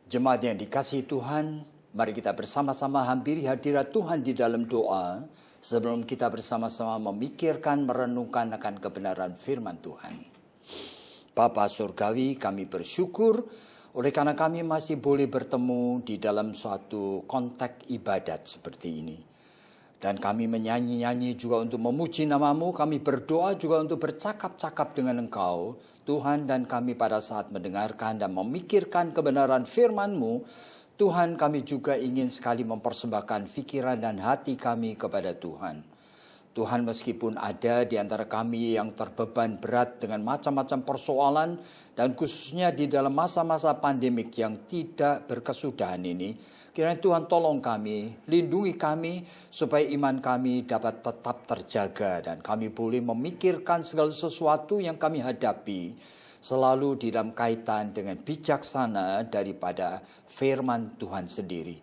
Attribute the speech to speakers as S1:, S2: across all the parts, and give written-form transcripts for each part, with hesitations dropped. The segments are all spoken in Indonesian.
S1: Jemaat yang dikasihi Tuhan, mari kita bersama-sama hampiri hadirat Tuhan di dalam doa sebelum kita bersama-sama memikirkan, merenungkan akan kebenaran firman Tuhan. Bapa Surgawi, kami bersyukur oleh karena kami masih boleh bertemu di dalam suatu konteks ibadat seperti ini. Dan kami menyanyi-nyanyi juga untuk memuji namamu, kami berdoa juga untuk bercakap-cakap dengan Engkau, Tuhan, dan kami pada saat mendengarkan dan memikirkan kebenaran firman-Mu, Tuhan, kami juga ingin sekali mempersembahkan pikiran dan hati kami kepada Tuhan. Tuhan, meskipun ada di antara kami yang terbeban berat dengan macam-macam persoalan, dan khususnya di dalam masa-masa pandemik yang tidak berkesudahan ini, kiranya Tuhan tolong kami, lindungi kami, supaya iman kami dapat tetap terjaga. Dan kami boleh memikirkan segala sesuatu yang kami hadapi, selalu di dalam kaitan dengan bijaksana daripada firman Tuhan sendiri.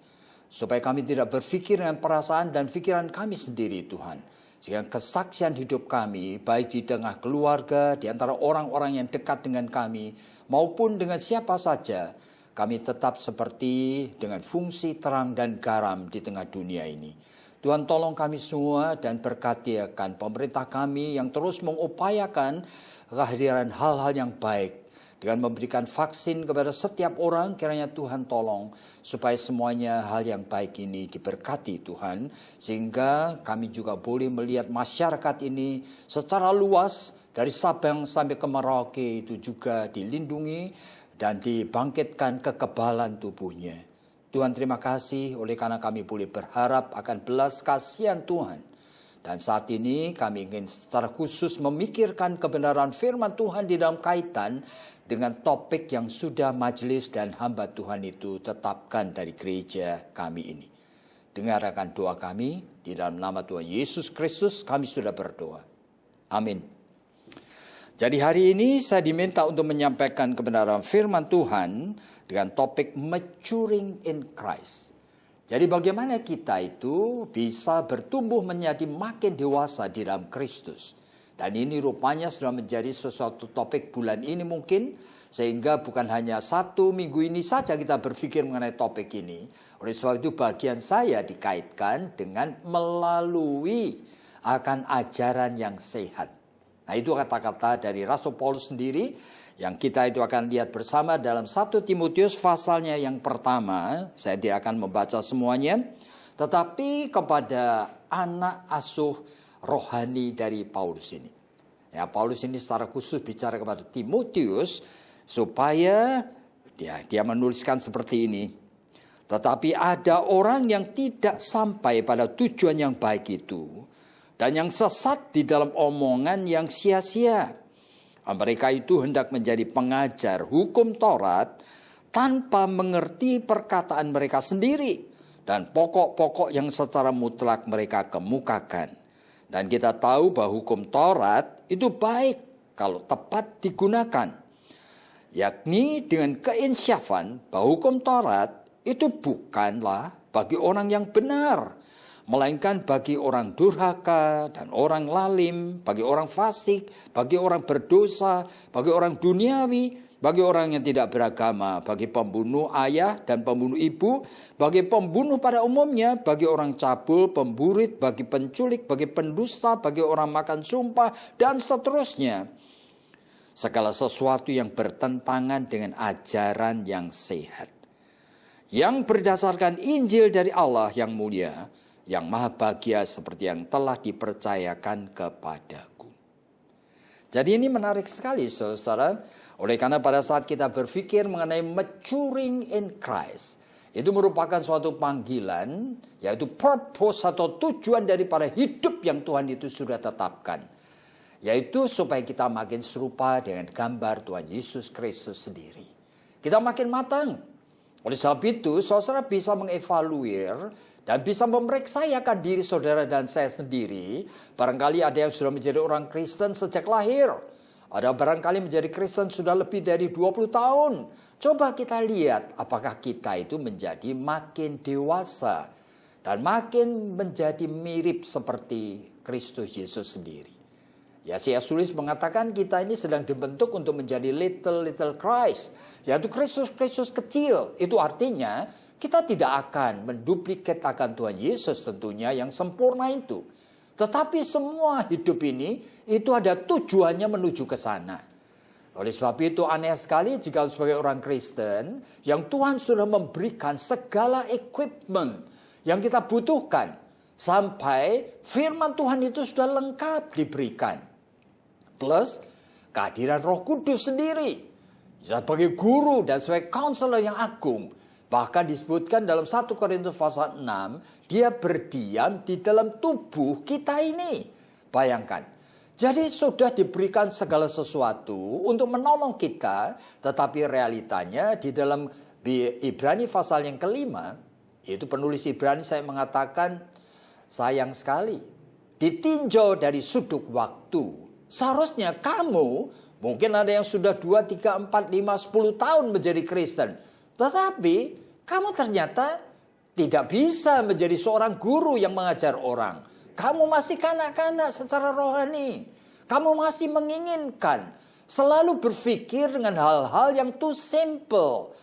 S1: Supaya kami tidak berpikir dengan perasaan dan pikiran kami sendiri, Tuhan. Sehingga kesaksian hidup kami, baik di tengah keluarga, di antara orang-orang yang dekat dengan kami, maupun dengan siapa saja, kami tetap seperti dengan fungsi terang dan garam di tengah dunia ini. Tuhan tolong kami semua dan berkati akan pemerintah kami yang terus mengupayakan kehadiran hal-hal yang baik. Dengan memberikan vaksin kepada setiap orang, kiranya Tuhan tolong supaya semuanya hal yang baik ini diberkati Tuhan. Sehingga kami juga boleh melihat masyarakat ini secara luas dari Sabang sampai ke Merauke itu juga dilindungi dan dibangkitkan kekebalan tubuhnya. Tuhan, terima kasih oleh karena kami boleh berharap akan belas kasihan Tuhan. Dan saat ini kami ingin secara khusus memikirkan kebenaran firman Tuhan di dalam kaitan dengan topik yang sudah majelis dan hamba Tuhan itu tetapkan dari gereja kami ini. Dengarkan doa kami, di dalam nama Tuhan Yesus Kristus kami sudah berdoa. Amin. Jadi hari ini saya diminta untuk menyampaikan kebenaran firman Tuhan dengan topik maturing in Christ. Jadi bagaimana kita itu bisa bertumbuh menjadi makin dewasa di dalam Kristus. Dan ini rupanya sudah menjadi sesuatu topik bulan ini mungkin. Sehingga bukan hanya satu minggu ini saja kita berpikir mengenai topik ini. Oleh sebab itu bagian saya dikaitkan dengan melalui akan ajaran yang sehat. Nah, itu kata-kata dari Rasul Paulus sendiri yang kita itu akan lihat bersama dalam 1 Timotius pasalnya yang pertama. Saya tidak akan membaca semuanya, tetapi kepada anak asuh rohani dari Paulus ini. Ya, Paulus ini secara khusus bicara kepada Timotius supaya dia menuliskan seperti ini. Tetapi ada orang yang tidak sampai pada tujuan yang baik itu, dan yang sesat di dalam omongan yang sia-sia. Mereka itu hendak menjadi pengajar hukum Taurat tanpa mengerti perkataan mereka sendiri dan pokok-pokok yang secara mutlak mereka kemukakan. Dan kita tahu bahwa hukum Taurat itu baik kalau tepat digunakan. Yakni dengan keinsyafan bahwa hukum Taurat itu bukanlah bagi orang yang benar, melainkan bagi orang durhaka dan orang lalim, bagi orang fasik, bagi orang berdosa, bagi orang duniawi, bagi orang yang tidak beragama, bagi pembunuh ayah dan pembunuh ibu, bagi pembunuh pada umumnya, bagi orang cabul, pemburit, bagi penculik, bagi pendusta, bagi orang makan sumpah, dan seterusnya. Segala sesuatu yang bertentangan dengan ajaran yang sehat, yang berdasarkan Injil dari Allah yang mulia, yang maha bahagia seperti yang telah dipercayakan kepadaku. Jadi ini menarik sekali saudara. Oleh karena pada saat kita berpikir mengenai maturing in Christ, itu merupakan suatu panggilan, yaitu purpose atau tujuan daripada hidup yang Tuhan itu sudah tetapkan. Yaitu supaya kita makin serupa dengan gambar Tuhan Yesus Kristus sendiri. Kita makin matang. Oleh sebab itu, saudara bisa mengevaluir dan bisa memeriksakan diri saudara dan saya sendiri. Barangkali ada yang sudah menjadi orang Kristen sejak lahir. Ada barangkali menjadi Kristen sudah lebih dari 20 tahun. Coba kita lihat apakah kita itu menjadi makin dewasa dan makin menjadi mirip seperti Kristus Yesus sendiri. Ya, C.S. Lewis mengatakan kita ini sedang dibentuk untuk menjadi little Christ, yaitu Kristus kecil. Itu artinya kita tidak akan menduplikat akan Tuhan Yesus tentunya yang sempurna itu. Tetapi semua hidup ini itu ada tujuannya menuju ke sana. Oleh sebab itu aneh sekali jika sebagai orang Kristen yang Tuhan sudah memberikan segala equipment yang kita butuhkan. Sampai firman Tuhan itu sudah lengkap diberikan. Plus kehadiran Roh Kudus sendiri sebagai guru dan sebagai counselor yang agung. Bahkan disebutkan dalam 1 Korintus pasal 6, dia berdiam di dalam tubuh kita ini. Bayangkan. Jadi sudah diberikan segala sesuatu untuk menolong kita. Tetapi realitanya di dalam Ibrani pasal yang kelima, itu penulis Ibrani saya mengatakan, sayang sekali ditinjau dari sudut waktu. Seharusnya kamu, mungkin ada yang sudah 2, 3, 4, 5, 10 tahun menjadi Kristen. Tetapi kamu ternyata tidak bisa menjadi seorang guru yang mengajar orang. Kamu masih kanak-kanak secara rohani. Kamu masih menginginkan selalu berpikir dengan hal-hal yang too simple.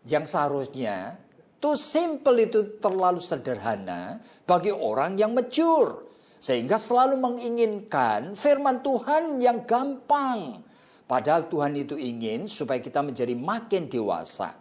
S1: Yang seharusnya too simple itu terlalu sederhana bagi orang yang mature. Sehingga selalu menginginkan firman Tuhan yang gampang. Padahal Tuhan itu ingin supaya kita menjadi makin dewasa.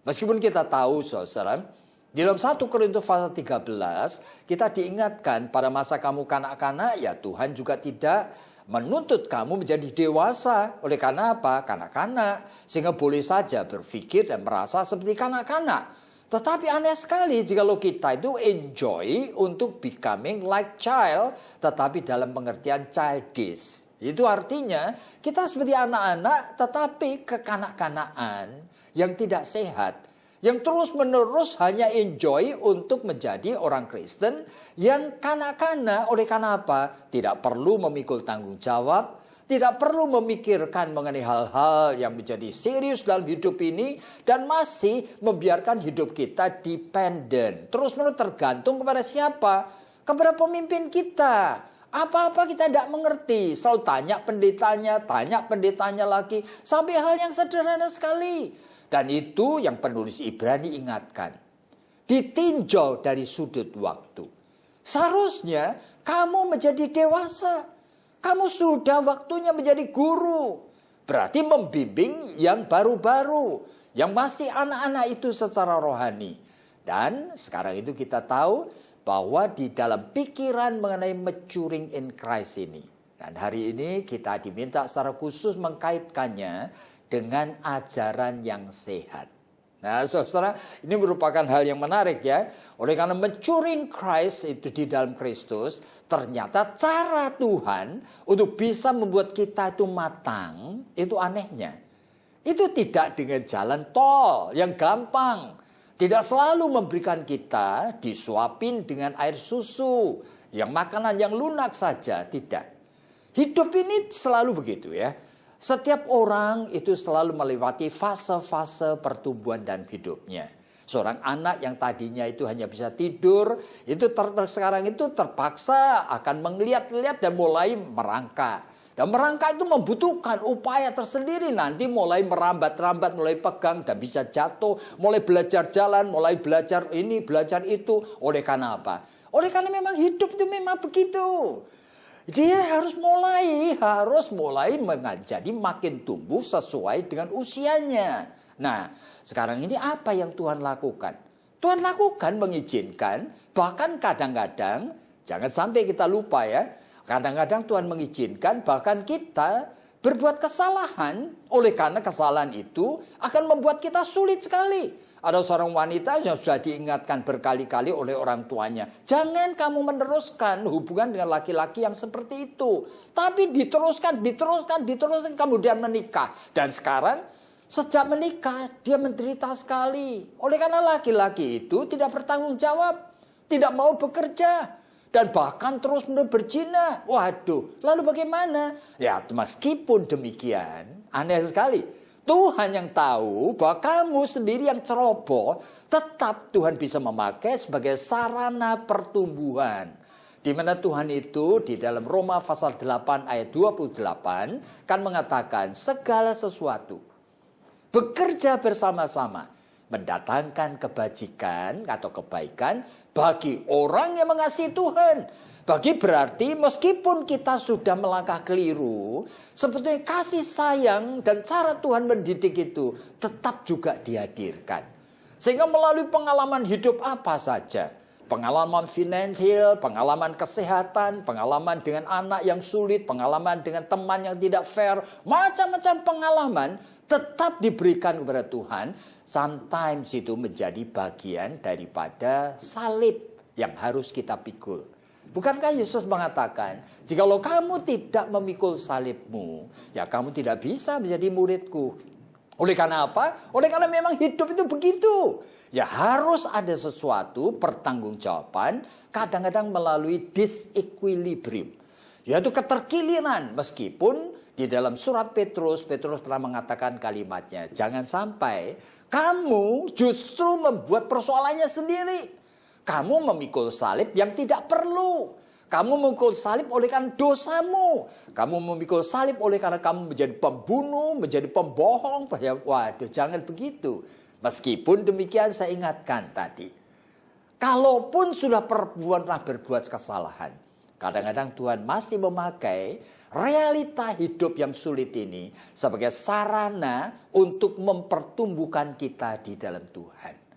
S1: Meskipun kita tahu saudara, di dalam 1 Korintus pasal 13, kita diingatkan pada masa kamu kanak-kanak, ya Tuhan juga tidak menuntut kamu menjadi dewasa. Oleh karena apa? Kanak-kanak. Sehingga boleh saja berpikir dan merasa seperti kanak-kanak. Tetapi aneh sekali jika kita itu enjoy untuk becoming like child, tetapi dalam pengertian childish. Itu artinya kita seperti anak-anak tetapi kekanak-kanakan yang tidak sehat. Yang terus-menerus hanya enjoy untuk menjadi orang Kristen yang kanak-kanak. Oleh karena apa? Tidak perlu memikul tanggung jawab. Tidak perlu memikirkan mengenai hal-hal yang menjadi serius dalam hidup ini. Dan masih membiarkan hidup kita dependent. Terus-menerus tergantung kepada siapa? Kepada pemimpin kita. Apa-apa kita tidak mengerti. Selalu tanya pendetanya lagi. Sampai hal yang sederhana sekali. Dan itu yang penulis Ibrani ingatkan. Ditinjau dari sudut waktu. Seharusnya kamu menjadi dewasa. Kamu sudah waktunya menjadi guru. Berarti membimbing yang baru-baru. Yang masih anak-anak itu secara rohani. Dan sekarang itu kita tahu bahwa di dalam pikiran mengenai maturing in Christ ini. Dan hari ini kita diminta secara khusus mengkaitkannya dengan ajaran yang sehat. Nah, saudara, ini merupakan hal yang menarik ya. Oleh karena maturing Christ itu di dalam Kristus, ternyata cara Tuhan untuk bisa membuat kita itu matang, itu anehnya. Itu tidak dengan jalan tol yang gampang. Tidak selalu memberikan kita disuapin dengan air susu, yang makanan yang lunak saja, tidak. Hidup ini selalu begitu ya. Setiap orang itu selalu melewati fase-fase pertumbuhan dan hidupnya. Seorang anak yang tadinya itu hanya bisa tidur, itu sekarang itu terpaksa akan melihat-lihat dan mulai merangkak. Dan merangkak itu membutuhkan upaya tersendiri. Nanti mulai merambat-rambat, mulai pegang dan bisa jatuh. Mulai belajar jalan, mulai belajar ini, belajar itu. Oleh karena apa? Oleh karena memang hidup itu memang begitu. Dia harus mulai menjadi makin tumbuh sesuai dengan usianya. Nah, sekarang ini apa yang Tuhan lakukan? Tuhan lakukan mengizinkan, bahkan kadang-kadang, jangan sampai kita lupa ya, kadang-kadang Tuhan mengizinkan bahkan kita berbuat kesalahan. Oleh karena kesalahan itu akan membuat kita sulit sekali. Ada seorang wanita yang sudah diingatkan berkali-kali oleh orang tuanya. Jangan kamu meneruskan hubungan dengan laki-laki yang seperti itu. Tapi diteruskan, kemudian menikah. Dan sekarang sejak menikah dia menderita sekali. Oleh karena laki-laki itu tidak bertanggung jawab. Tidak mau bekerja. Dan bahkan terus berzina. Waduh, lalu bagaimana? Ya meskipun demikian, aneh sekali. Tuhan yang tahu bahwa kamu sendiri yang ceroboh, tetap Tuhan bisa memakai sebagai sarana pertumbuhan. Di mana Tuhan itu di dalam Roma pasal 8 ayat 28 kan mengatakan segala sesuatu bekerja bersama-sama mendatangkan kebajikan atau kebaikan bagi orang yang mengasihi Tuhan. Bagi berarti meskipun kita sudah melangkah keliru, sebetulnya kasih sayang dan cara Tuhan mendidik itu tetap juga dihadirkan. Sehingga melalui pengalaman hidup apa saja, pengalaman finansial, pengalaman kesehatan, pengalaman dengan anak yang sulit, pengalaman dengan teman yang tidak fair, macam-macam pengalaman tetap diberikan kepada Tuhan. Sometimes itu menjadi bagian daripada salib yang harus kita pikul. Bukankah Yesus mengatakan, jikalau kamu tidak memikul salibmu, ya kamu tidak bisa menjadi muridku. Oleh karena apa? Oleh karena memang hidup itu begitu. Ya harus ada sesuatu pertanggungjawaban, kadang-kadang melalui disequilibrium. Yaitu keterkiliran, meskipun di dalam surat Petrus pernah mengatakan kalimatnya, jangan sampai kamu justru membuat persoalannya sendiri. Kamu memikul salib yang tidak perlu. Kamu memikul salib oleh karena dosamu. Kamu memikul salib oleh karena kamu menjadi pembunuh, menjadi pembohong. Waduh, jangan begitu. Meskipun demikian saya ingatkan tadi. Kalaupun sudah pernah berbuat kesalahan, kadang-kadang Tuhan masih memakai realita hidup yang sulit ini sebagai sarana untuk mempertumbuhkan kita di dalam Tuhan.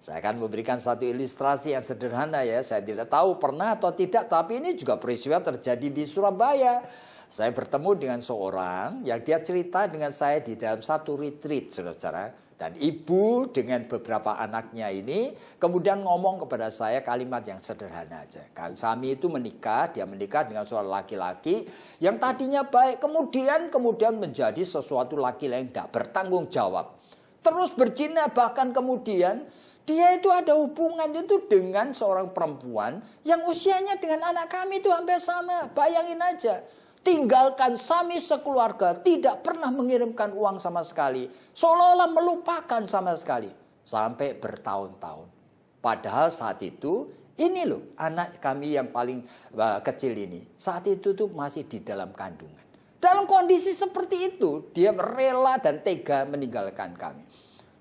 S1: Saya akan memberikan satu ilustrasi yang sederhana ya. Saya tidak tahu pernah atau tidak, tapi ini juga peristiwa terjadi di Surabaya. Saya bertemu dengan seorang yang dia cerita dengan saya di dalam satu retreat, saudara-saudara. Dan ibu dengan beberapa anaknya ini kemudian ngomong kepada saya kalimat yang sederhana aja. Kami itu menikah, dia menikah dengan seorang laki-laki yang tadinya baik, kemudian menjadi sesuatu laki-laki yang tidak bertanggung jawab. Terus berzina, bahkan kemudian dia itu ada hubungan itu dengan seorang perempuan yang usianya dengan anak kami itu hampir sama. Bayangin aja. Tinggalkan kami sekeluarga, tidak pernah mengirimkan uang sama sekali. Seolah-olah melupakan sama sekali. Sampai bertahun-tahun. Padahal saat itu, ini loh anak kami yang paling kecil ini. Saat itu tuh masih di dalam kandungan. Dalam kondisi seperti itu, dia rela dan tega meninggalkan kami.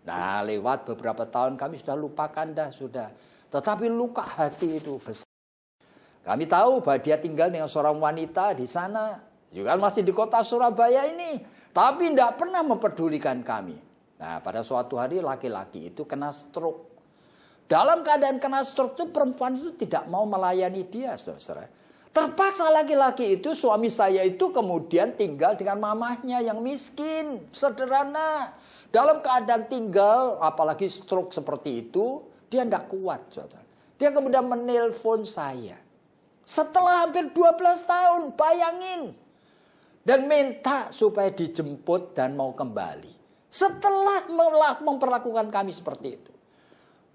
S1: Nah, lewat beberapa tahun kami sudah lupakan sudah. Tetapi luka hati itu besar. Kami tahu bahwa dia tinggal dengan seorang wanita di sana. Juga masih di kota Surabaya ini. Tapi tidak pernah memperdulikan kami. Nah, pada suatu hari laki-laki itu kena stroke. Dalam keadaan kena stroke itu perempuan itu tidak mau melayani dia, saudara. Terpaksa laki-laki itu, suami saya itu kemudian tinggal dengan mamahnya yang miskin, sederhana. Dalam keadaan tinggal, apalagi stroke seperti itu, dia tidak kuat, saudara. Dia kemudian menelpon saya. Setelah hampir 12 tahun, bayangin. Dan minta supaya dijemput dan mau kembali. Setelah memperlakukan kami seperti itu.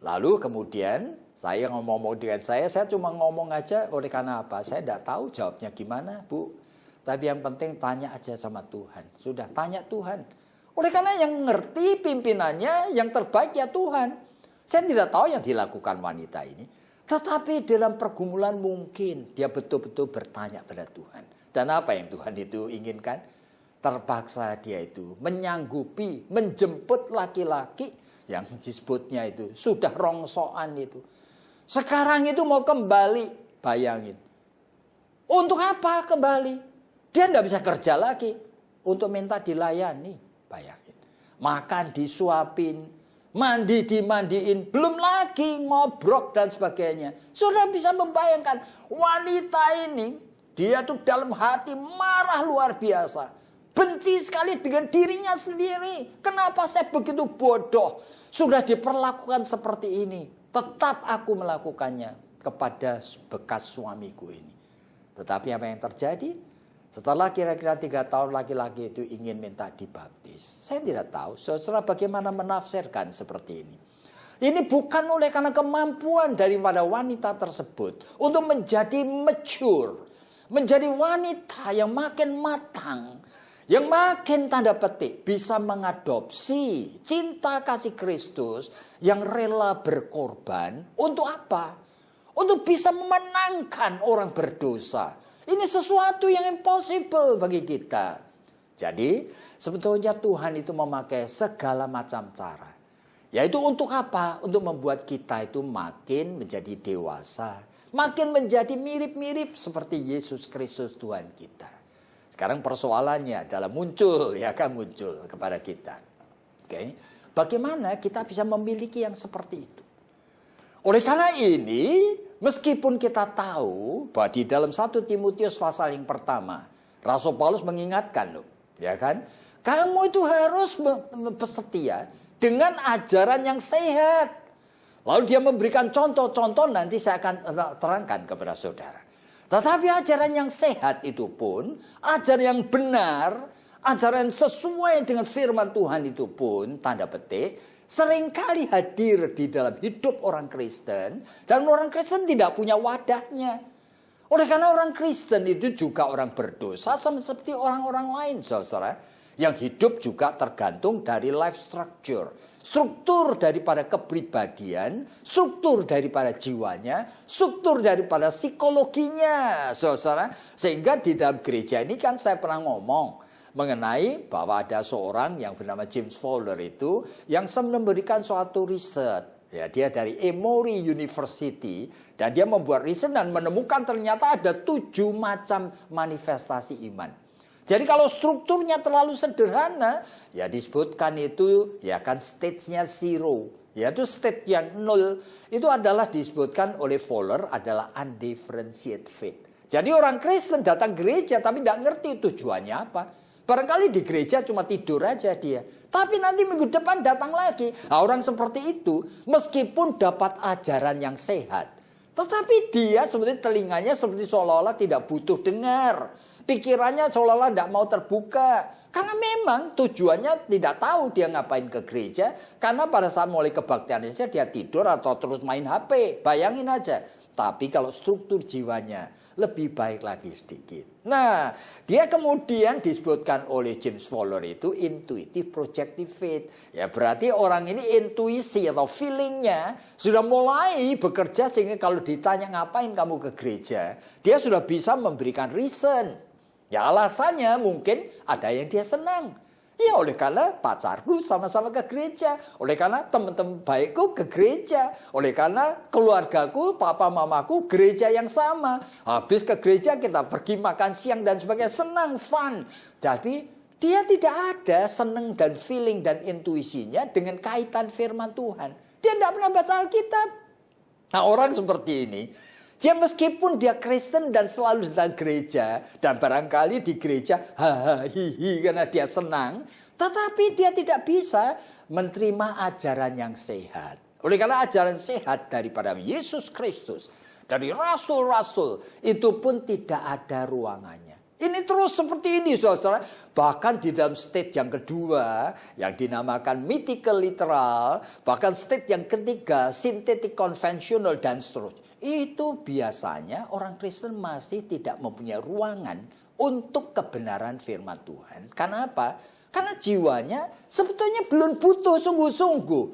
S1: Lalu kemudian saya ngomong dengan saya cuma ngomong aja. Oleh karena apa? Saya tidak tahu jawabnya gimana, Bu. Tapi yang penting tanya aja sama Tuhan. Sudah, tanya Tuhan. Oleh karena yang ngerti pimpinannya, yang terbaik ya Tuhan. Saya tidak tahu yang dilakukan wanita ini. Tetapi dalam pergumulan mungkin dia betul-betul bertanya pada Tuhan. Dan apa yang Tuhan itu inginkan? Terpaksa dia itu menyanggupi, menjemput laki-laki yang disebutnya itu sudah rongsokan itu. Sekarang itu mau kembali, bayangin. Untuk apa kembali? Dia tidak bisa kerja lagi. Untuk minta dilayani, bayangin. Makan disuapin, mandi dimandiin, belum lagi ngobrol dan sebagainya. Sudah bisa membayangkan wanita ini, dia tuh dalam hati marah luar biasa. Benci sekali dengan dirinya sendiri. Kenapa saya begitu bodoh? Sudah diperlakukan seperti ini. Tetap aku melakukannya kepada bekas suamiku ini. Tetapi apa yang terjadi? Setelah kira-kira 3 tahun laki-laki itu ingin minta dibaptis. Saya tidak tahu saudara bagaimana menafsirkan seperti ini. Ini bukan oleh karena kemampuan daripada wanita tersebut untuk menjadi mature. Menjadi wanita yang makin matang. Yang makin tanda petik bisa mengadopsi cinta kasih Kristus yang rela berkorban untuk apa? untuk bisa memenangkan orang berdosa. Ini sesuatu yang impossible bagi kita. Jadi sebetulnya Tuhan itu memakai segala macam cara. Yaitu untuk apa? Untuk membuat kita itu makin menjadi dewasa. Makin menjadi mirip-mirip seperti Yesus Kristus Tuhan kita. Sekarang persoalannya adalah muncul kepada kita. Oke. Bagaimana kita bisa memiliki yang seperti itu? Oleh karena ini, meskipun kita tahu bahwa di dalam 1 Timotius pasal yang pertama, Rasul Paulus mengingatkan loh, ya kan? Kamu itu harus bersetia dengan ajaran yang sehat. Lalu dia memberikan contoh-contoh, nanti saya akan terangkan kepada saudara. Tetapi ajaran yang sehat itu pun, ajaran yang benar, ajaran sesuai dengan firman Tuhan itu pun, tanda petik, seringkali hadir di dalam hidup orang Kristen. Dan orang Kristen tidak punya wadahnya. Oleh karena orang Kristen itu juga orang berdosa sama seperti orang-orang lain, saudara. Yang hidup juga tergantung dari life structure. Struktur daripada kepribadian, struktur daripada jiwanya, struktur daripada psikologinya, saudara. Sehingga di dalam gereja ini kan saya pernah ngomong mengenai bahwa ada seorang yang bernama James Fowler itu yang memberikan suatu riset. Ya, dia dari Emory University dan dia membuat riset dan menemukan ternyata ada 7 macam manifestasi iman. Jadi kalau strukturnya terlalu sederhana, ya disebutkan itu ya kan stage-nya 0. Yaitu state yang 0 itu adalah disebutkan oleh Fowler adalah undifferentiated faith. Jadi orang Kristen datang gereja tapi tidak ngerti tujuannya apa. Barangkali di gereja cuma tidur aja dia. Tapi nanti minggu depan datang lagi. Nah, orang seperti itu meskipun dapat ajaran yang sehat. Tetapi dia seperti telinganya seperti seolah-olah tidak butuh dengar. Pikirannya seolah-olah tidak mau terbuka. Karena memang tujuannya tidak tahu dia ngapain ke gereja. Karena pada saat mulai kebaktian saja dia tidur atau terus main HP. Bayangin aja. Tapi kalau struktur jiwanya lebih baik lagi sedikit. Nah, dia kemudian disebutkan oleh James Fowler itu intuitive projective faith. Ya berarti orang ini intuisi atau feelingnya sudah mulai bekerja sehingga kalau ditanya ngapain kamu ke gereja, dia sudah bisa memberikan reason. Ya alasannya mungkin ada yang dia senang. Ya oleh karena pacarku sama-sama ke gereja. Oleh karena teman-teman baikku ke gereja. Oleh karena keluargaku, papa mamaku gereja yang sama. Habis ke gereja kita pergi makan siang dan sebagainya. Senang, fun. Jadi dia tidak ada senang dan feeling dan intuisinya dengan kaitan firman Tuhan. Dia tidak pernah baca Alkitab. Nah orang seperti ini. Dia meskipun dia Kristen dan selalu datang gereja. Dan barangkali di gereja hihi karena dia senang. Tetapi dia tidak bisa menerima ajaran yang sehat. Oleh karena ajaran sehat daripada Yesus Kristus. Dari rasul-rasul. Itu pun tidak ada ruangannya. Ini terus seperti ini saudara. Bahkan di dalam state yang kedua. Yang dinamakan mythical literal. Bahkan state yang ketiga. Synthetic conventional dan seterusnya. Itu biasanya orang Kristen masih tidak mempunyai ruangan untuk kebenaran firman Tuhan. Karena apa? Karena jiwanya sebetulnya belum butuh sungguh-sungguh.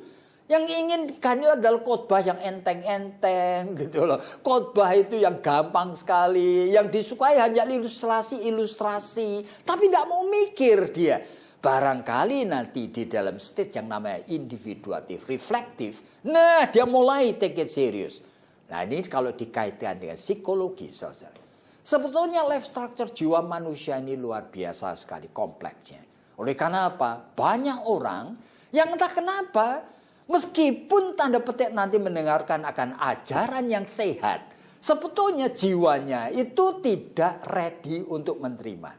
S1: Yang inginkan itu adalah khotbah yang enteng-enteng gitu loh. Khotbah itu yang gampang sekali. Yang disukai hanya ilustrasi-ilustrasi. Tapi tidak mau mikir dia. Barangkali nanti di dalam state yang namanya individuatif, reflektif. Nah dia mulai take it serious. Nah ini kalau dikaitkan dengan psikologi saudara. Sebetulnya life structure jiwa manusia ini luar biasa sekali kompleksnya. Oleh karena apa? Banyak orang yang entah kenapa meskipun tanda petik nanti mendengarkan akan ajaran yang sehat. Sebetulnya jiwanya itu tidak ready untuk menerima.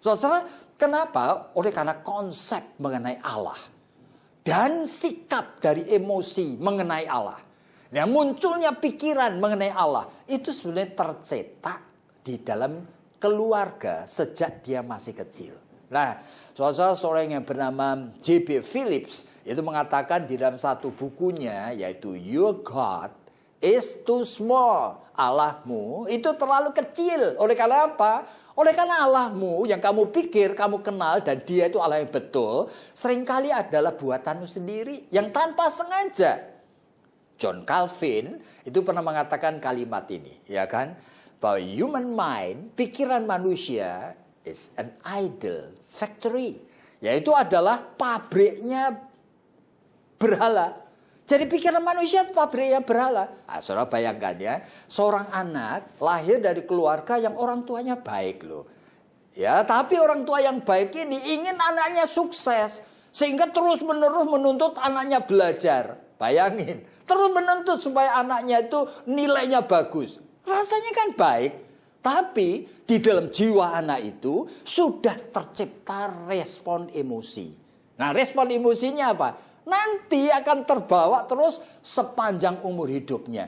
S1: Saudara, kenapa? Oleh karena konsep mengenai Allah. Dan sikap dari emosi mengenai Allah. Nah, munculnya pikiran mengenai Allah itu sebenarnya tercetak di dalam keluarga sejak dia masih kecil. Nah, seorang yang bernama J.B. Phillips itu mengatakan di dalam satu bukunya yaitu Your God is too small. Allahmu itu terlalu kecil. Oleh karena apa? Oleh karena Allahmu yang kamu pikir, kamu kenal dan dia itu Allah yang betul, seringkali adalah buatanmu sendiri yang tanpa sengaja. John Calvin itu pernah mengatakan kalimat ini, ya kan? Bahwa human mind, pikiran manusia is an idol factory. Yaitu adalah pabriknya berhala. Jadi pikiran manusia itu pabriknya berhala. Nah, saudara bayangkan ya, seorang anak lahir dari keluarga yang orang tuanya baik loh. Ya, tapi orang tua yang baik ini ingin anaknya sukses. Sehingga terus-menerus menuntut anaknya belajar. Bayangin, terus menuntut supaya anaknya itu nilainya bagus. Rasanya kan baik, tapi di dalam jiwa anak itu sudah tercipta respon emosi. Nah, respon emosinya apa? Nanti akan terbawa terus sepanjang umur hidupnya.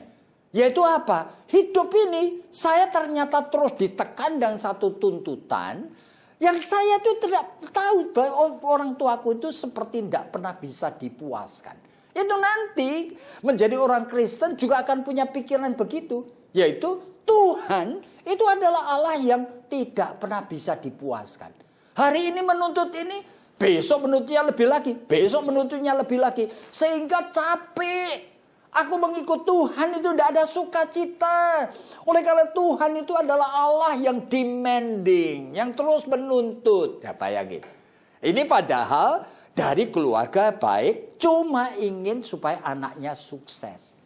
S1: Yaitu apa? Hidup ini saya ternyata terus ditekan dengan satu tuntutan yang saya tuh tidak tahu bahwa orang tuaku itu seperti tidak pernah bisa dipuaskan. Itu nanti menjadi orang Kristen juga akan punya pikiran begitu. Yaitu Tuhan itu adalah Allah yang tidak pernah bisa dipuaskan. Hari ini menuntut ini, besok menuntutnya lebih lagi, besok menuntutnya lebih lagi. Sehingga capek. Aku mengikut Tuhan itu tidak ada sukacita. Oleh karena Tuhan itu adalah Allah yang demanding, yang terus menuntut. Ya bayangin. Ini padahal dari keluarga baik cuma ingin supaya anaknya sukses.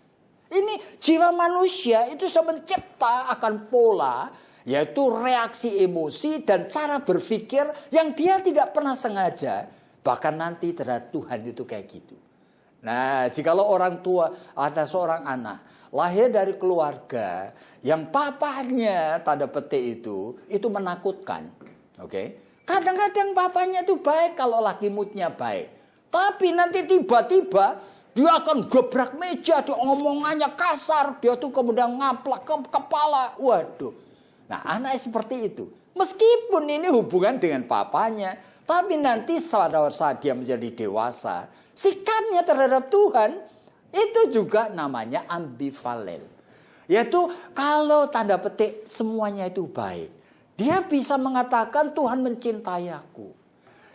S1: Ini jiwa manusia itu sudah mencipta akan pola, yaitu reaksi emosi dan cara berpikir yang dia tidak pernah sengaja. Bahkan nanti terhadap Tuhan itu kayak gitu. Nah, jikalau orang tua ada seorang anak lahir dari keluarga yang papanya tanda petik itu menakutkan. Oke. Kadang-kadang papanya itu baik kalau lagi moodnya baik. Tapi nanti tiba-tiba dia akan gebrak meja, dia omongannya kasar, dia tuh kemudian ngaplak ke kepala. Waduh. Nah, anak seperti itu. Meskipun ini hubungan dengan papanya, tapi nanti saat dia menjadi dewasa, sikapnya terhadap Tuhan itu juga namanya ambivalen. Yaitu kalau tanda petik semuanya itu baik. Dia bisa mengatakan Tuhan mencintai aku.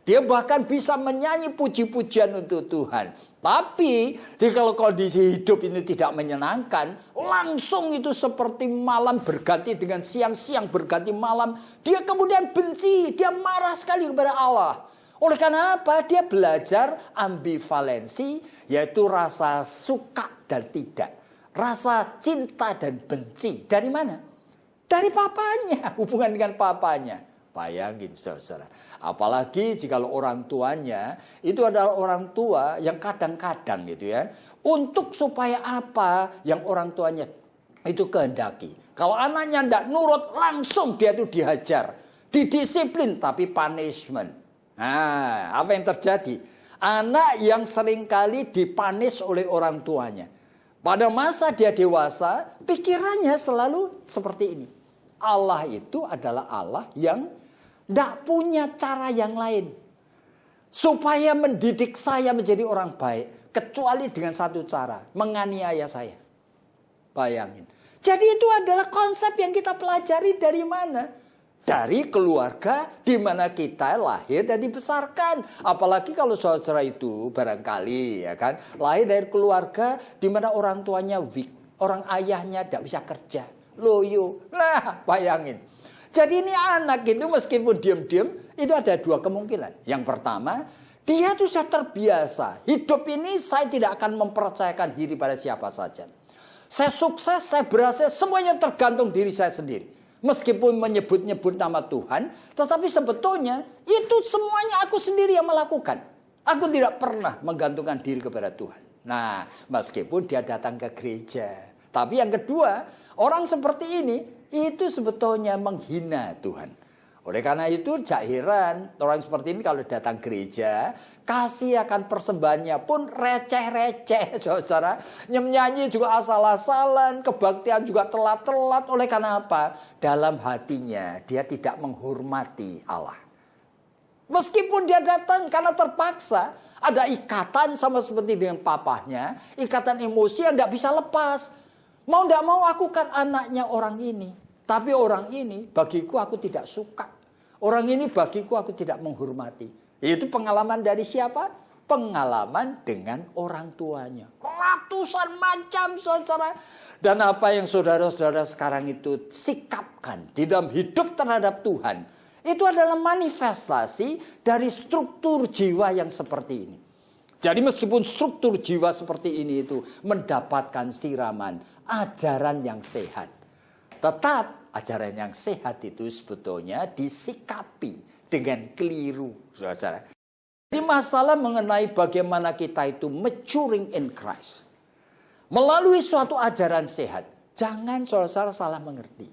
S1: Dia bahkan bisa menyanyi puji-pujian untuk Tuhan. Tapi kalau kondisi hidup ini tidak menyenangkan, langsung itu seperti malam berganti dengan siang, siang berganti malam. Dia kemudian benci, dia marah sekali kepada Allah. Oleh karena apa? Dia belajar ambivalensi, yaitu rasa suka dan tidak. Rasa cinta dan benci. Dari mana? Dari papanya, hubungan dengan papanya. Bayangin saudara. Apalagi jika orang tuanya itu adalah orang tua yang kadang-kadang gitu ya. Untuk supaya apa yang orang tuanya itu kehendaki. Kalau anaknya tidak nurut, langsung dia itu dihajar. Didisiplin tapi punishment. Nah, apa yang terjadi? Anak yang seringkali dipanis oleh orang tuanya. Pada masa dia dewasa, pikirannya selalu seperti ini. Allah itu adalah Allah yang tidak punya cara yang lain. Supaya mendidik saya menjadi orang baik. Kecuali dengan satu cara. Menganiaya saya. Bayangin. Jadi itu adalah konsep yang kita pelajari dari mana? Dari keluarga di mana kita lahir dan dibesarkan. Apalagi kalau saudara itu barangkali ya kan. Lahir dari keluarga di mana orang tuanya weak. Orang ayahnya tidak bisa kerja. Loyo. Nah, bayangin. Jadi ini anak itu meskipun diam-diam itu ada dua kemungkinan. Yang pertama, dia tuh sudah terbiasa. Hidup ini saya tidak akan mempercayakan diri pada siapa saja. Saya sukses, saya berhasil, semuanya tergantung diri saya sendiri. Meskipun menyebut-nyebut nama Tuhan, tetapi sebetulnya itu semuanya aku sendiri yang melakukan. Aku tidak pernah menggantungkan diri kepada Tuhan. Nah, meskipun dia datang ke gereja. Tapi yang kedua, orang seperti ini itu sebetulnya menghina Tuhan. Oleh karena itu jangan heran orang seperti ini kalau datang gereja, kasih akan persembahannya pun receh-receh, saudara. Nyanyi juga asal-asalan, kebaktian juga telat-telat. Oleh karena apa? Dalam hatinya dia tidak menghormati Allah. Meskipun dia datang karena terpaksa, ada ikatan sama seperti dengan papahnya, ikatan emosi yang tidak bisa lepas. Mau tidak mau aku kan anaknya orang ini. Tapi orang ini bagiku aku tidak suka. Orang ini bagiku aku tidak menghormati. Itu pengalaman dari siapa? Pengalaman dengan orang tuanya. Kelak ratusan macam, saudara. Dan apa yang saudara-saudara sekarang itu sikapkan di dalam hidup terhadap Tuhan, itu adalah manifestasi dari struktur jiwa yang seperti ini. Jadi meskipun struktur jiwa seperti ini itu mendapatkan siraman ajaran yang sehat, tetap ajaran yang sehat itu sebetulnya disikapi dengan keliru, saudara. Jadi masalah mengenai bagaimana kita itu maturing in Christ. Melalui suatu ajaran sehat, jangan saudara salah mengerti.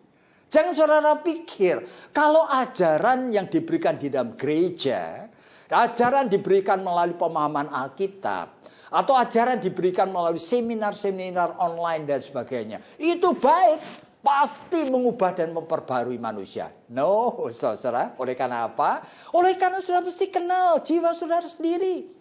S1: Jangan saudara pikir kalau ajaran yang diberikan di dalam gereja, ajaran diberikan melalui pemahaman Alkitab, atau ajaran diberikan melalui seminar-seminar online dan sebagainya, itu baik, pasti mengubah dan memperbarui manusia. No, saudara. Oleh karena apa? Oleh karena saudara mesti kenal jiwa saudara sendiri.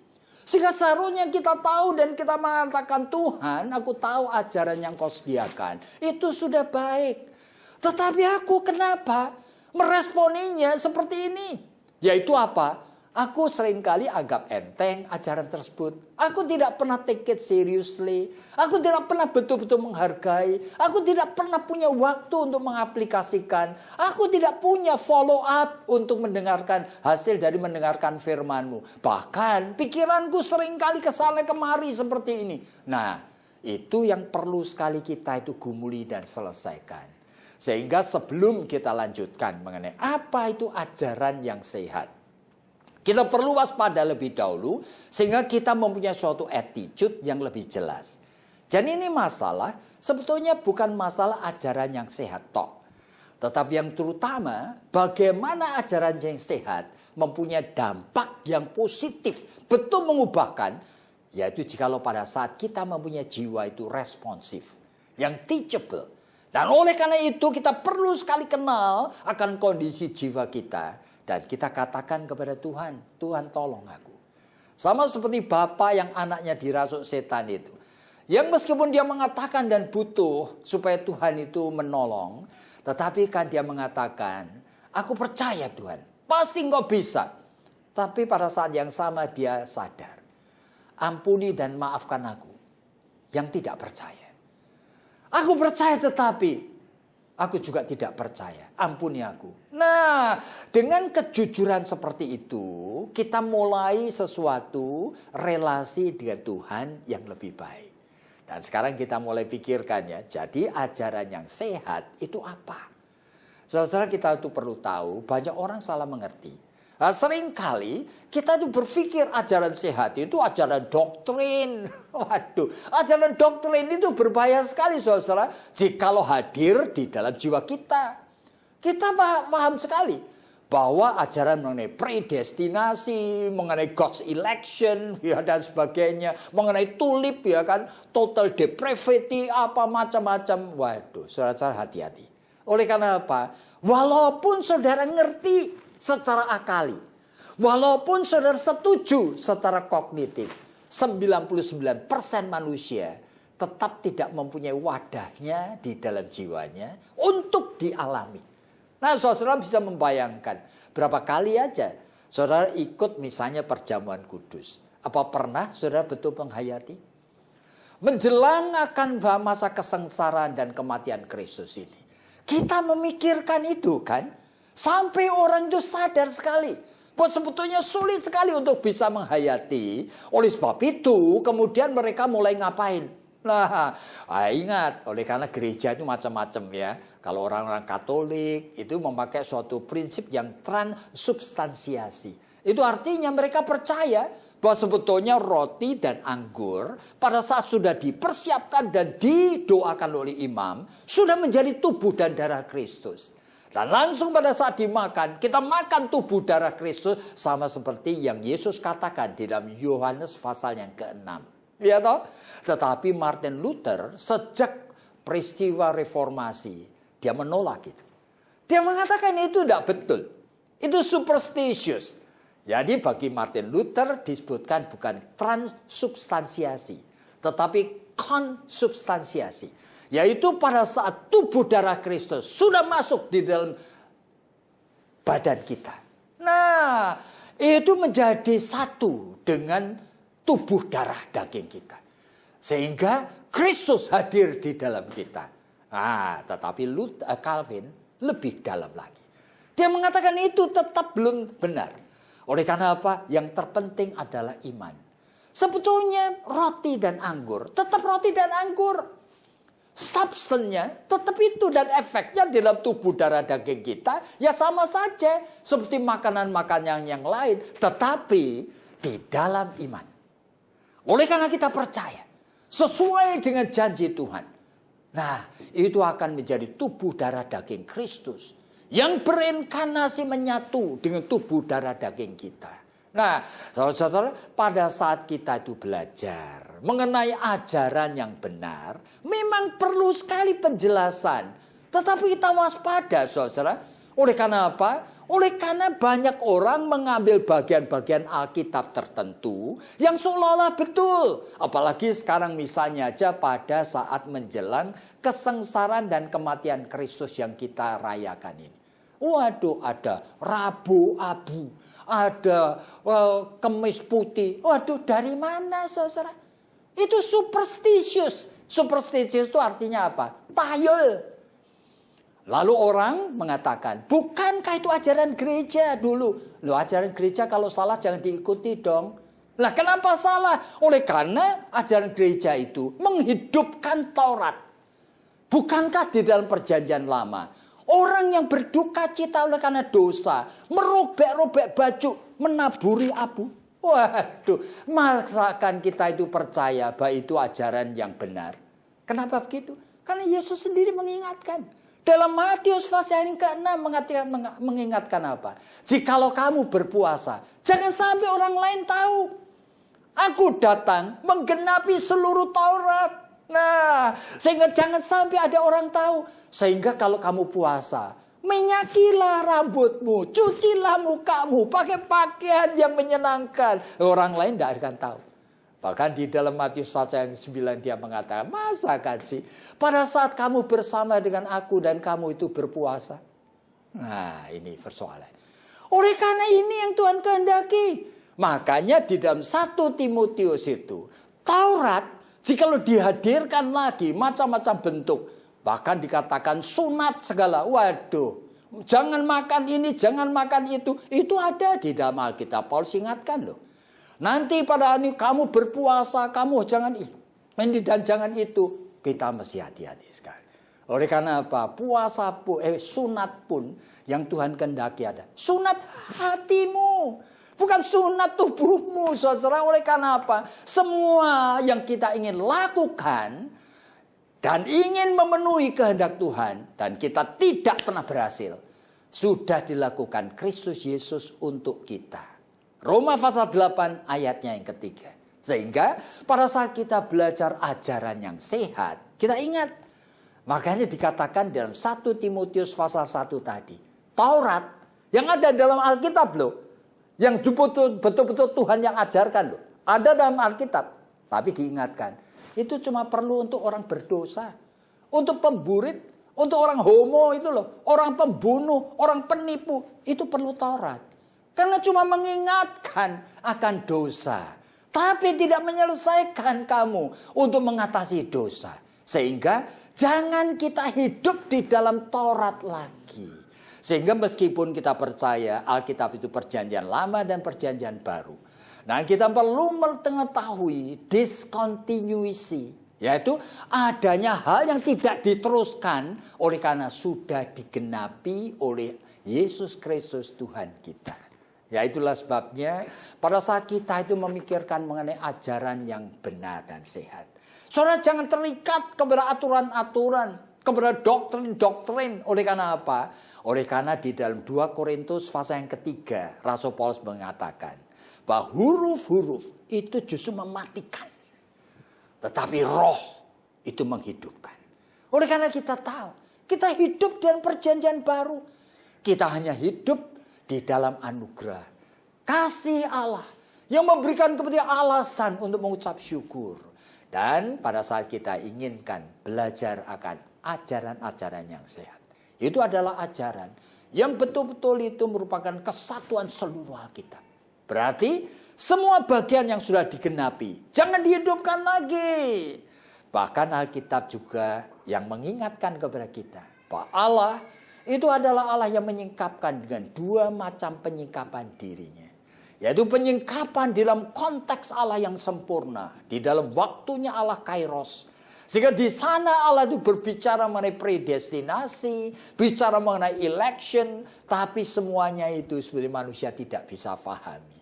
S1: Sehingga seharusnya kita tahu dan kita mengatakan, Tuhan, aku tahu ajaran yang kau sediakan. Itu sudah baik. Tetapi aku kenapa meresponinya seperti ini? Yaitu apa? Aku seringkali anggap enteng ajaran tersebut. Aku tidak pernah take it seriously. Aku tidak pernah betul-betul menghargai. Aku tidak pernah punya waktu untuk mengaplikasikan. Aku tidak punya follow up untuk mendengarkan hasil dari mendengarkan firman-Mu. Bahkan pikiranku seringkali kesana kemari seperti ini. Nah, itu yang perlu sekali kita itu gumuli dan selesaikan. Sehingga sebelum kita lanjutkan mengenai apa itu ajaran yang sehat, kita perlu waspada lebih dahulu sehingga kita mempunyai suatu attitude yang lebih jelas. Jadi ini masalah sebetulnya bukan masalah ajaran yang sehat tok. Tetapi yang terutama bagaimana ajaran yang sehat mempunyai dampak yang positif, betul mengubahkan. Yaitu jikalau pada saat kita mempunyai jiwa itu responsif, yang teachable. Dan oleh karena itu kita perlu sekali kenal akan kondisi jiwa kita. Dan kita katakan kepada Tuhan, Tuhan tolong aku. Sama seperti bapak yang anaknya dirasuk setan itu. Yang meskipun dia mengatakan dan butuh supaya Tuhan itu menolong. Tetapi kan dia mengatakan, aku percaya Tuhan, pasti engkau bisa. Tapi pada saat yang sama dia sadar, ampuni dan maafkan aku yang tidak percaya. Aku percaya tetapi aku juga tidak percaya. Ampuni aku. Nah, dengan kejujuran seperti itu, kita mulai sesuatu relasi dengan Tuhan yang lebih baik. Dan sekarang kita mulai pikirkan ya. Jadi ajaran yang sehat itu apa? Saudara kita itu perlu tahu, banyak orang salah mengerti. Nah, seringkali kita itu berpikir ajaran sehat itu ajaran doktrin. Waduh, ajaran doktrin itu berbahaya sekali saudara. Jikalau hadir di dalam jiwa kita. Kita paham sekali bahwa ajaran mengenai predestinasi, mengenai God's election ya, dan sebagainya. Mengenai tulip ya kan, total depravity, apa macam-macam. Waduh, saudara hati-hati. Oleh karena apa? Walaupun saudara ngerti secara akali, walaupun saudara setuju secara kognitif, 99% manusia tetap tidak mempunyai wadahnya di dalam jiwanya untuk dialami. Nah, saudara bisa membayangkan berapa kali aja saudara ikut misalnya perjamuan kudus. Apa pernah saudara betul menghayati? Menjelang akan masa kesengsaraan dan kematian Kristus ini, kita memikirkan itu kan? Sampai orang itu sadar sekali bahwa sebetulnya sulit sekali untuk bisa menghayati. Oleh sebab itu kemudian mereka mulai ngapain? Nah, ingat, oleh karena gereja itu macam-macam ya. Kalau orang-orang Katolik itu memakai suatu prinsip yang transubstansiasi. Itu artinya mereka percaya bahwa sebetulnya roti dan anggur pada saat sudah dipersiapkan dan didoakan oleh imam sudah menjadi tubuh dan darah Kristus. Dan langsung pada saat dimakan, kita makan tubuh darah Kristus sama seperti yang Yesus katakan di dalam Yohanes pasal yang ke-6. Ya toh? Tetapi Martin Luther sejak peristiwa reformasi, dia menolak itu. Dia mengatakan itu tidak betul. Itu superstitious. Jadi bagi Martin Luther disebutkan bukan transubstansiasi, tetapi konsubstansiasi. Yaitu pada saat tubuh darah Kristus sudah masuk di dalam badan kita. Nah, itu menjadi satu dengan tubuh darah daging kita. Sehingga Kristus hadir di dalam kita. Tetapi Calvin lebih dalam lagi. Dia mengatakan itu tetap belum benar. Oleh karena apa? Yang terpenting adalah iman. Sebetulnya roti dan anggur, tetap roti dan anggur. Substansinya tetap itu dan efeknya dalam tubuh darah daging kita ya sama saja seperti makanan-makanan yang lain, tetapi di dalam iman. Oleh karena kita percaya sesuai dengan janji Tuhan. Nah, itu akan menjadi tubuh darah daging Kristus yang berinkarnasi menyatu dengan tubuh darah daging kita. Nah, saudara-saudara, pada saat kita itu belajar mengenai ajaran yang benar, memang perlu sekali penjelasan. Tetapi kita waspada, saudara. Oleh karena apa? Oleh karena banyak orang mengambil bagian-bagian Alkitab tertentu yang seolah-olah betul. Apalagi sekarang misalnya aja pada saat menjelang kesengsaraan dan kematian Kristus yang kita rayakan ini. Waduh, ada Rabu Abu, ada Kemis Putih. Waduh, dari mana, saudara? Itu superstitious. Superstitious itu artinya apa? Tahayul. Lalu orang mengatakan, bukankah itu ajaran gereja dulu? Loh, ajaran gereja kalau salah jangan diikuti dong. Lah kenapa salah? Oleh karena ajaran gereja itu menghidupkan Taurat. Bukankah di dalam perjanjian lama, orang yang berduka cita oleh karena dosa, merobek-robek baju, menaburi abu. Waduh, masakan kita itu percaya bahwa itu ajaran yang benar. Kenapa begitu? Karena Yesus sendiri mengingatkan. Dalam Matius pasal yang ke-6 mengingatkan apa? Jikalau kamu berpuasa, jangan sampai orang lain tahu. Aku datang menggenapi seluruh Taurat. Nah, sehingga jangan sampai ada orang tahu. Sehingga kalau kamu puasa, minyakilah rambutmu, cucilah mukamu, pakai pakaian yang menyenangkan. Orang lain tidak akan tahu. Bahkan di dalam Matius pasal yang 9 dia mengatakan, masakan sih pada saat kamu bersama dengan aku dan kamu itu berpuasa. Nah, ini persoalan. Oleh karena ini yang Tuhan kehendaki. Makanya di dalam 1 Timotius itu, Taurat jikalau dihadirkan lagi macam-macam bentuk, bahkan dikatakan sunat segala. Waduh, jangan makan ini, jangan makan itu ada di dalam Alkitab. Paulus ingatkan loh. Nanti pada hari kamu berpuasa, kamu jangan ini dan jangan itu. Kita mesti hati-hati sekali. Oleh karena apa? Puasa pun, sunat pun yang Tuhan kehendaki ada. Sunat hatimu, bukan sunat tubuhmu, saudara. Oleh karena apa? Semua yang kita ingin lakukan dan ingin memenuhi kehendak Tuhan dan kita tidak pernah berhasil, sudah dilakukan Kristus Yesus untuk kita. Roma pasal 8 ayatnya yang ketiga. Sehingga pada saat kita belajar ajaran yang sehat, kita ingat. Makanya dikatakan dalam 1 Timotius pasal 1 tadi. Taurat yang ada dalam Alkitab loh. Yang betul-betul Tuhan yang ajarkan loh. Ada dalam Alkitab. Tapi diingatkan. Itu cuma perlu untuk orang berdosa. Untuk pemburit. Untuk orang homo itu loh. Orang pembunuh. Orang penipu. Itu perlu Taurat. Karena cuma mengingatkan akan dosa. Tapi tidak menyelesaikan kamu untuk mengatasi dosa. Sehingga jangan kita hidup di dalam Taurat lagi. Sehingga meskipun kita percaya Alkitab itu perjanjian lama dan perjanjian baru. Nah, kita perlu mengetahui discontinuity. Yaitu adanya hal yang tidak diteruskan oleh karena sudah digenapi oleh Yesus Kristus Tuhan kita. Ya itulah sebabnya pada saat kita itu memikirkan mengenai ajaran yang benar dan sehat. Saudara jangan terikat kepada aturan-aturan, kepada doktrin-doktrin. Oleh karena apa? Oleh karena di dalam 2 Korintus pasal yang ketiga, Rasul Paulus mengatakan bahwa huruf-huruf itu justru mematikan. Tetapi roh itu menghidupkan. Oleh karena kita tahu, kita hidup dalam perjanjian baru. Kita hanya hidup di dalam anugerah kasih Allah yang memberikan kepada alasan untuk mengucap syukur. Dan pada saat kita inginkan belajar akan ajaran-ajaran yang sehat, itu adalah ajaran yang betul-betul itu merupakan kesatuan seluruh Alkitab. Berarti semua bagian yang sudah digenapi jangan dihidupkan lagi. Bahkan Alkitab juga yang mengingatkan kepada kita bahwa Allah itu adalah Allah yang menyingkapkan dengan dua macam penyingkapan dirinya. Yaitu penyingkapan dalam konteks Allah yang sempurna. Di dalam waktunya Allah Kairos. Sehingga di sana Allah itu berbicara mengenai predestinasi, bicara mengenai election. Tapi semuanya itu sebenarnya manusia tidak bisa pahami.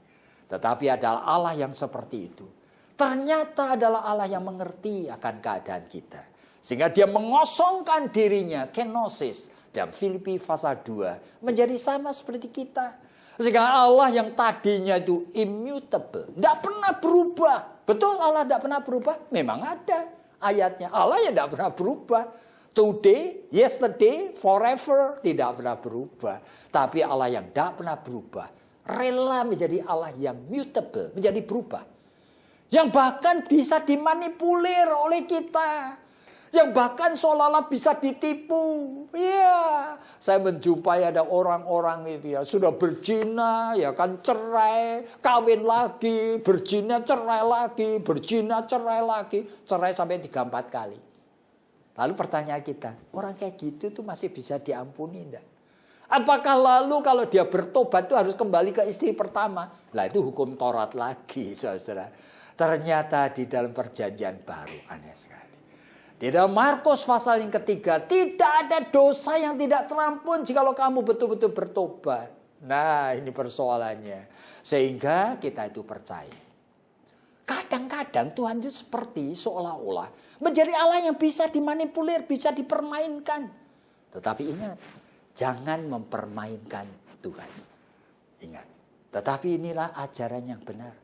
S1: Tetapi adalah Allah yang seperti itu. Ternyata adalah Allah yang mengerti akan keadaan kita. Sehingga dia mengosongkan dirinya, kenosis, dalam Filipi pasal 2, menjadi sama seperti kita. Sehingga Allah yang tadinya itu immutable, tidak pernah berubah. Betul Allah tidak pernah berubah? Memang ada ayatnya. Allah yang tidak pernah berubah. Today, yesterday, forever, tidak pernah berubah. Tapi Allah yang tidak pernah berubah, rela menjadi Allah yang mutable, menjadi berubah. Yang bahkan bisa dimanipulir oleh kita. Yang bahkan seolah-olah bisa ditipu. Iya, saya menjumpai ada orang-orang itu ya, sudah berzina, ya kan cerai, kawin lagi, berzina cerai lagi, berzina cerai lagi, cerai sampai 3-4 kali. Lalu pertanyaan kita, orang kayak gitu tuh masih bisa diampuni enggak? Apakah lalu kalau dia bertobat itu harus kembali ke istri pertama? Lah itu hukum Taurat lagi, saudara. Ternyata di dalam perjanjian baru, aneh sekali. Di dalam Markus pasal yang ketiga, tidak ada dosa yang tidak terampun jikalau kamu betul-betul bertobat. Nah, ini persoalannya. Sehingga kita itu percaya. Kadang-kadang Tuhan itu seperti seolah-olah menjadi Allah yang bisa dimanipulir, bisa dipermainkan. Tetapi ingat, jangan mempermainkan Tuhan. Ingat, tetapi inilah ajaran yang benar.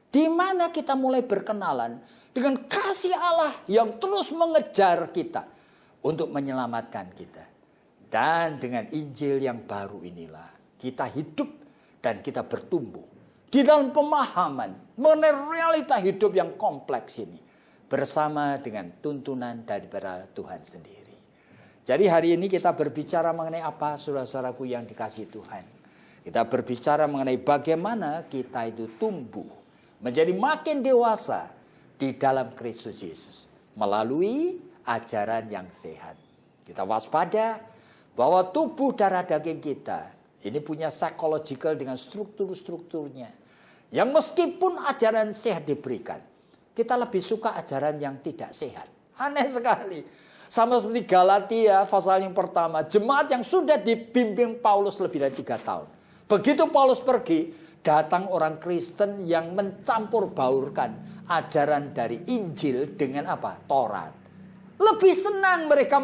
S1: Di mana kita mulai berkenalan dengan kasih Allah yang terus mengejar kita untuk menyelamatkan kita. Dan dengan Injil yang baru inilah kita hidup dan kita bertumbuh di dalam pemahaman mengenai realita hidup yang kompleks ini bersama dengan tuntunan daripada Tuhan sendiri. Jadi hari ini kita berbicara mengenai apa, saudara-saudaraku yang dikasihi Tuhan. Kita berbicara mengenai bagaimana kita itu tumbuh menjadi makin dewasa di dalam Kristus Yesus melalui ajaran yang sehat. Kita waspada bahwa tubuh darah daging kita ini punya psychological dengan struktur-strukturnya. Yang meskipun ajaran sehat diberikan, kita lebih suka ajaran yang tidak sehat. Aneh sekali. Sama seperti Galatia pasal yang pertama, jemaat yang sudah dibimbing Paulus lebih dari 3 tahun. Begitu Paulus pergi, datang orang Kristen yang mencampur baurkan ajaran dari Injil dengan apa? Taurat. Lebih senang mereka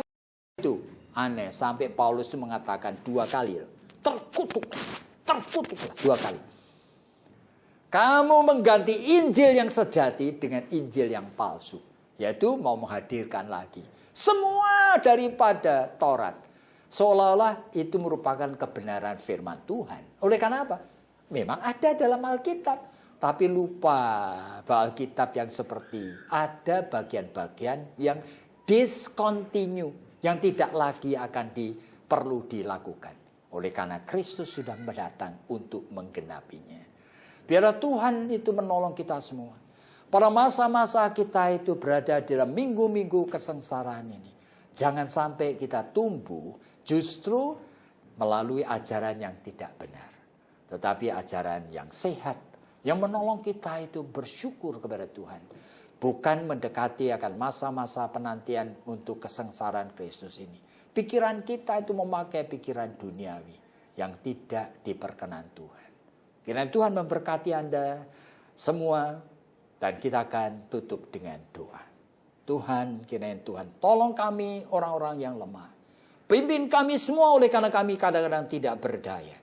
S1: itu. Aneh, sampai Paulus itu mengatakan 2 kali. Terkutuk 2 kali. Kamu mengganti Injil yang sejati dengan Injil yang palsu. Yaitu mau menghadirkan lagi semua daripada Taurat. Seolah-olah itu merupakan kebenaran firman Tuhan. Oleh karena apa? Memang ada dalam Alkitab. Tapi lupa bahwa Alkitab yang seperti ada bagian-bagian yang discontinue. Yang tidak lagi akan perlu dilakukan. Oleh karena Kristus sudah mendatang untuk menggenapinya. Biarlah Tuhan itu menolong kita semua. Pada masa-masa kita itu berada dalam minggu-minggu kesengsaraan ini. Jangan sampai kita tumbuh justru melalui ajaran yang tidak benar. Tetapi ajaran yang sehat, yang menolong kita itu bersyukur kepada Tuhan. Bukan mendekati akan masa-masa penantian untuk kesengsaraan Kristus ini. Pikiran kita itu memakai pikiran duniawi yang tidak diperkenan Tuhan. Kiranya Tuhan memberkati Anda semua dan kita akan tutup dengan doa. Tuhan, kiranya Tuhan tolong kami orang-orang yang lemah. Pimpin kami semua oleh karena kami kadang-kadang tidak berdaya.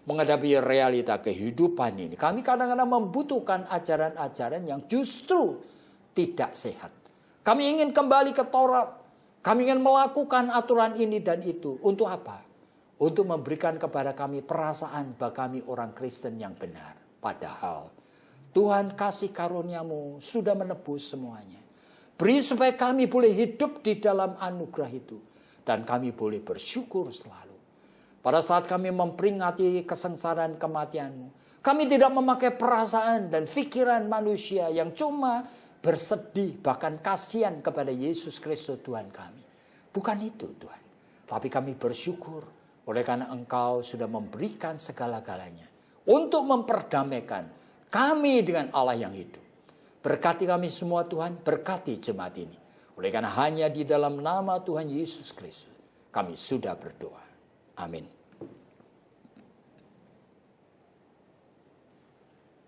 S1: Menghadapi realita kehidupan ini. Kami kadang-kadang membutuhkan ajaran-ajaran yang justru tidak sehat. Kami ingin kembali ke Taurat. Kami ingin melakukan aturan ini dan itu. Untuk apa? Untuk memberikan kepada kami perasaan bahwa kami orang Kristen yang benar. Padahal Tuhan kasih karunia-Mu sudah menebus semuanya. Beri supaya kami boleh hidup di dalam anugerah itu. Dan kami boleh bersyukur selalu. Pada saat kami memperingati kesengsaraan kematian-Mu, Kami tidak memakai perasaan dan pikiran manusia yang cuma bersedih, bahkan kasihan kepada Yesus Kristus Tuhan kami. Bukan itu Tuhan. Tapi kami bersyukur oleh karena Engkau sudah memberikan segala-galanya untuk memperdamaikan kami dengan Allah yang hidup. Berkati kami semua Tuhan, berkati jemaat ini. Oleh karena hanya di dalam nama Tuhan Yesus Kristus kami sudah berdoa. Amin.